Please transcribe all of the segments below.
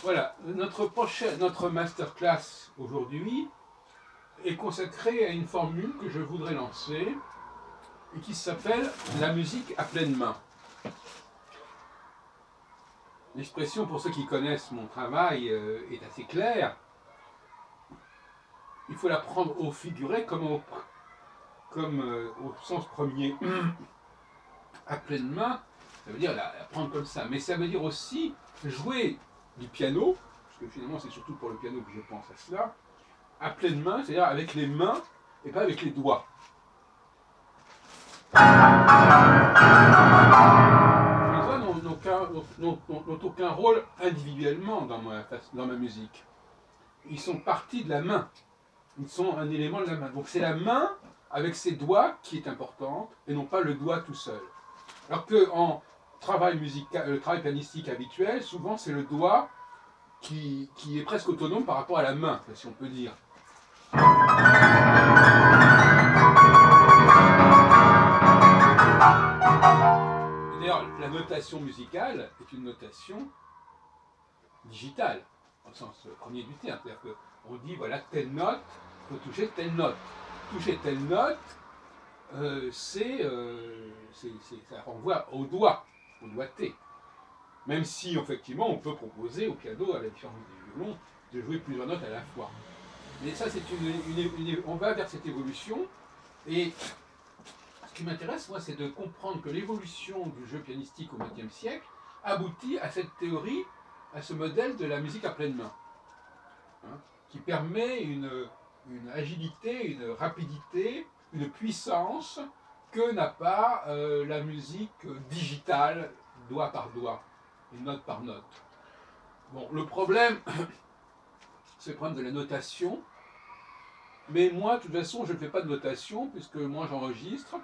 Voilà, notre masterclass aujourd'hui est consacrée à une formule que je voudrais lancer et qui s'appelle la musique à pleine main. L'expression, pour ceux qui connaissent mon travail, est assez claire. Il faut la prendre au figuré comme au sens premier. À pleine main, ça veut dire la prendre comme ça. Mais ça veut dire aussi jouer du piano, parce que finalement c'est surtout pour le piano que je pense à cela, à pleine main, c'est-à-dire avec les mains et pas avec les doigts. Les doigts n'ont aucun rôle individuellement dans ma musique. Ils sont partie de la main. Ils sont un élément de la main. Donc c'est la main avec ses doigts qui est importante et non pas le doigt tout seul. Alors qu'en travail musical, le travail pianistique habituel, souvent c'est le doigt qui est presque autonome par rapport à la main, si on peut dire. D'ailleurs, la notation musicale est une notation digitale, au sens premier du terme. C'est-à-dire qu'on dit, voilà, telle note, il faut toucher telle note. Toucher telle note, ça renvoie au doigt, au doigté. Même si, effectivement, on peut proposer au piano, à la différence du violon, de jouer plusieurs notes à la fois. Mais ça, c'est on va vers cette évolution. Et ce qui m'intéresse, moi, c'est de comprendre que l'évolution du jeu pianistique au XXe siècle aboutit à cette théorie, à ce modèle de la musique à pleine main, hein, qui permet une agilité, une rapidité, une puissance que n'a pas la musique digitale, doigt par doigt, et note par note. Bon, le problème, c'est le problème de la notation. Mais moi, de toute façon, je ne fais pas de notation, puisque moi, j'enregistre.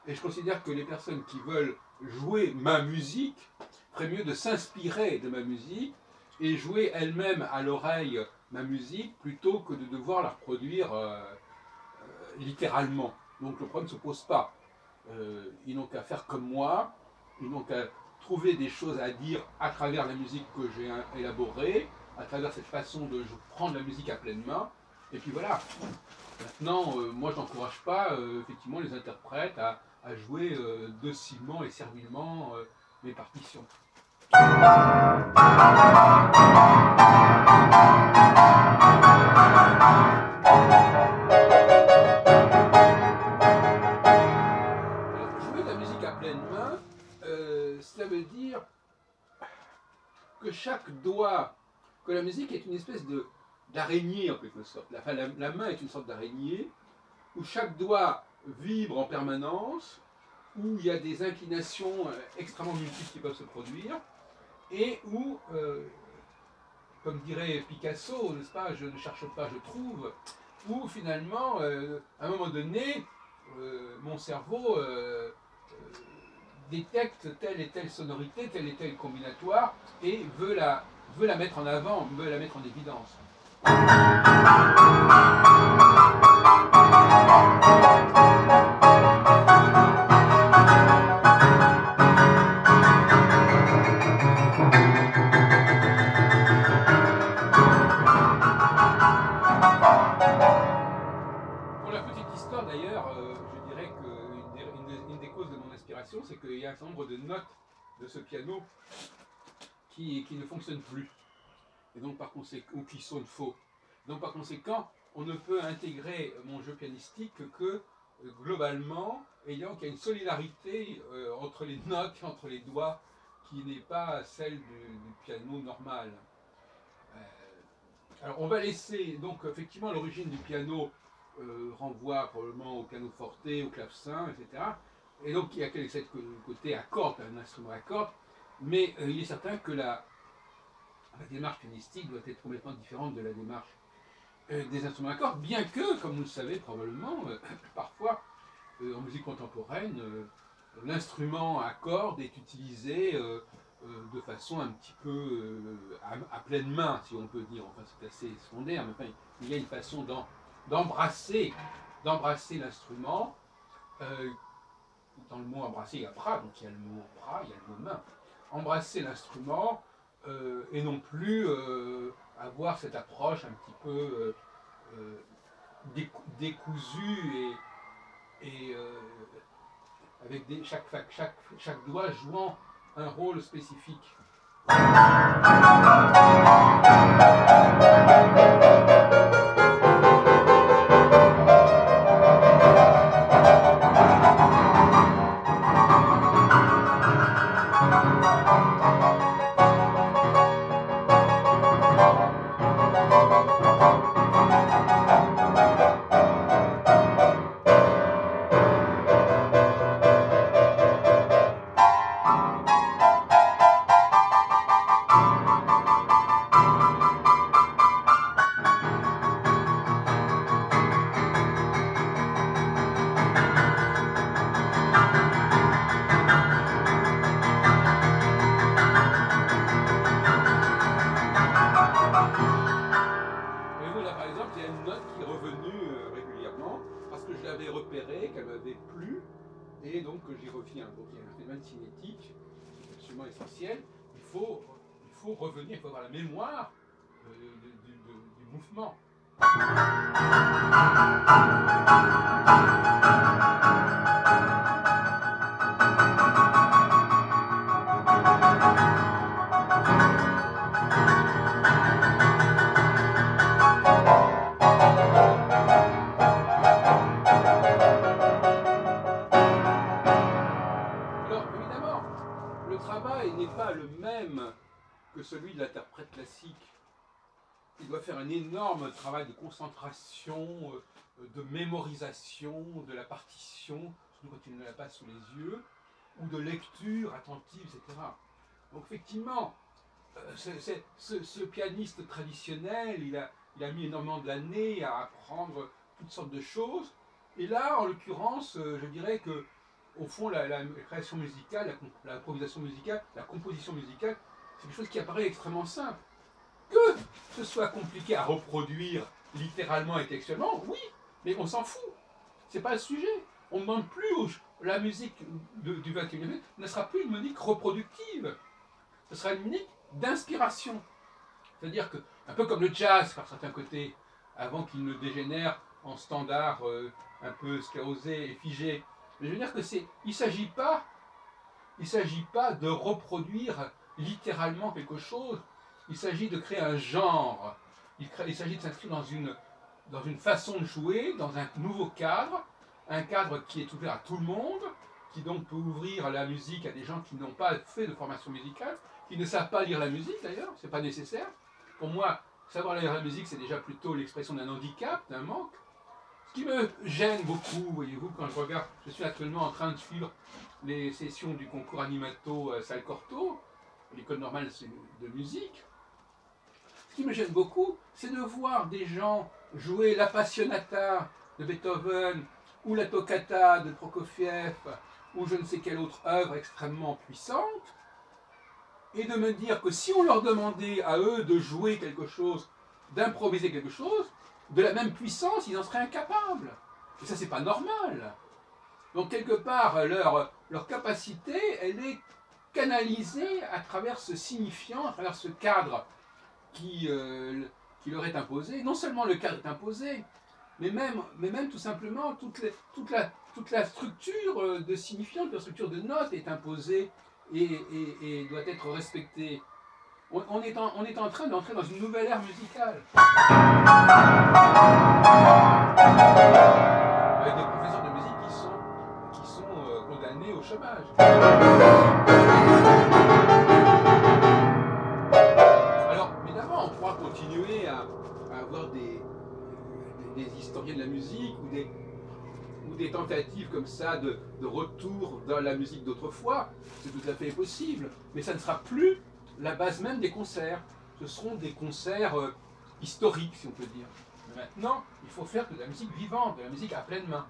Et je considère que les personnes qui veulent jouer ma musique feraient mieux de s'inspirer de ma musique et jouer elles-mêmes à l'oreille ma musique plutôt que de devoir la reproduire littéralement. Donc le problème ne se pose pas. Ils n'ont qu'à faire comme moi, ils n'ont qu'à trouver des choses à dire à travers la musique que j'ai élaborée, à travers cette façon de prendre la musique à pleine main. Et puis voilà. Maintenant, moi, je n'encourage pas effectivement les interprètes à jouer docilement et servilement mes partitions. Alors, jouer de la musique à pleine main, ça veut dire que chaque doigt, que la musique est une espèce d'araignée en quelque sorte. La main est une sorte d'araignée où chaque doigt vibre en permanence, où il y a des inclinations extrêmement multiples qui peuvent se produire, et où, comme dirait Picasso, n'est-ce pas, je ne cherche pas, je trouve, où finalement, à un moment donné, mon cerveau détecte telle et telle sonorité, telle et telle combinatoire, et veut la mettre en avant, veut la mettre en évidence. Pour la petite histoire d'ailleurs, je dirais qu'une des causes de mon inspiration, c'est qu'il y a un certain nombre de notes de ce piano qui ne fonctionnent plus, et donc par conséquent, ou qui sonnent faux. Donc par conséquent, on ne peut intégrer mon jeu pianistique que globalement, ayant qu'il y a une solidarité entre les notes et entre les doigts qui n'est pas celle du piano normal. Alors on va laisser, donc effectivement l'origine du piano renvoie probablement au pianoforte, au clavecin, etc. Et donc il y a ce côté à cordes, un instrument à cordes, mais il est certain que la démarche pianistique doit être complètement différente de la démarche des instruments à cordes, bien que, comme vous le savez probablement, parfois en musique contemporaine, l'instrument à cordes est utilisé de façon un petit peu à pleine main, si on peut dire. Enfin, c'est assez secondaire, mais enfin, il y a une façon d'embrasser l'instrument. Dans le mot embrasser, il y a bras, donc il y a le mot bras, il y a le mot main. Embrasser l'instrument et non plus avoir cette approche un petit peu décousue et avec chaque doigt jouant un rôle spécifique. Qu'elle m'avait plu, et donc j'y reviens. Donc il y a un phénomène cinétique absolument essentiel. Il faut revenir, il faut avoir la mémoire du mouvement. Le même que celui de l'interprète classique. Il doit faire un énorme travail de concentration, de mémorisation de la partition, surtout quand il ne l'a pas sous les yeux, ou de lecture attentive, etc. Donc effectivement, ce pianiste traditionnel, il a mis énormément d'années à apprendre toutes sortes de choses. Et là, en l'occurrence, je dirais que au fond, la création musicale, l'improvisation musicale, la composition musicale, c'est quelque chose qui apparaît extrêmement simple. Que ce soit compliqué à reproduire littéralement et textuellement, oui, mais on s'en fout. C'est pas le sujet. On ne demande plus la musique du XXIe siècle ne sera plus une musique reproductive. Ce sera une musique d'inspiration. C'est-à-dire que, un peu comme le jazz, par certains côtés, avant qu'il ne dégénère en standard un peu sclérosé et figé. Mais je veux dire que il ne s'agit pas de reproduire littéralement quelque chose, il s'agit de créer un genre, il s'agit de s'inscrire dans une façon de jouer, dans un nouveau cadre, un cadre qui est ouvert à tout le monde, qui donc peut ouvrir la musique à des gens qui n'ont pas fait de formation musicale, qui ne savent pas lire la musique d'ailleurs, c'est pas nécessaire. Pour moi, savoir lire la musique, c'est déjà plutôt l'expression d'un handicap, d'un manque. Ce qui me gêne beaucoup, voyez-vous, quand je regarde, je suis actuellement en train de suivre les sessions du concours Animato Sal Corto, l'école normale de musique. Ce qui me gêne beaucoup, c'est de voir des gens jouer la Passionata de Beethoven, ou la Toccata de Prokofiev, ou je ne sais quelle autre œuvre extrêmement puissante, et de me dire que si on leur demandait à eux de jouer quelque chose, d'improviser quelque chose, de la même puissance, ils en seraient incapables. Et ça, c'est pas normal. Donc, quelque part, leur capacité, elle est canalisée à travers ce signifiant, à travers ce cadre qui leur est imposé. Non seulement le cadre est imposé, mais même tout simplement, toute la structure de signifiant, toute la structure de notes est imposée et doit être respectée. On est en train d'entrer dans une nouvelle ère musicale. Avec des professeurs de musique qui sont condamnés au chômage. Alors, évidemment, on pourra continuer à avoir des historiens de la musique ou des tentatives comme ça de retour dans la musique d'autrefois. C'est tout à fait possible. Mais ça ne sera plus la base même des concerts. Ce seront des concerts historiques, si on peut dire. Mais maintenant, il faut faire de la musique vivante, de la musique à pleine main.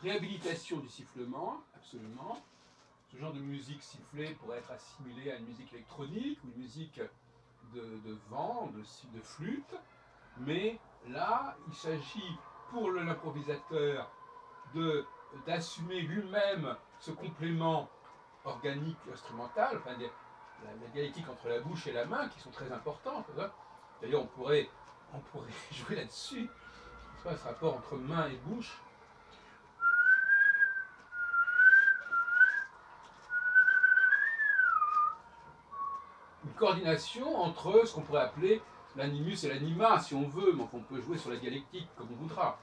réhabilitation du sifflement, absolument. Ce genre de musique sifflée pourrait être assimilée à une musique électronique ou une musique de vent, de flûte. Mais là, il s'agit pour l'improvisateur d'assumer lui-même ce complément organique instrumental, enfin, la dialectique entre la bouche et la main qui sont très importantes. D'ailleurs, on pourrait jouer là-dessus, ce rapport entre main et bouche. Une coordination entre ce qu'on pourrait appeler l'animus et l'anima, si on veut, mais on peut jouer sur la dialectique comme on voudra.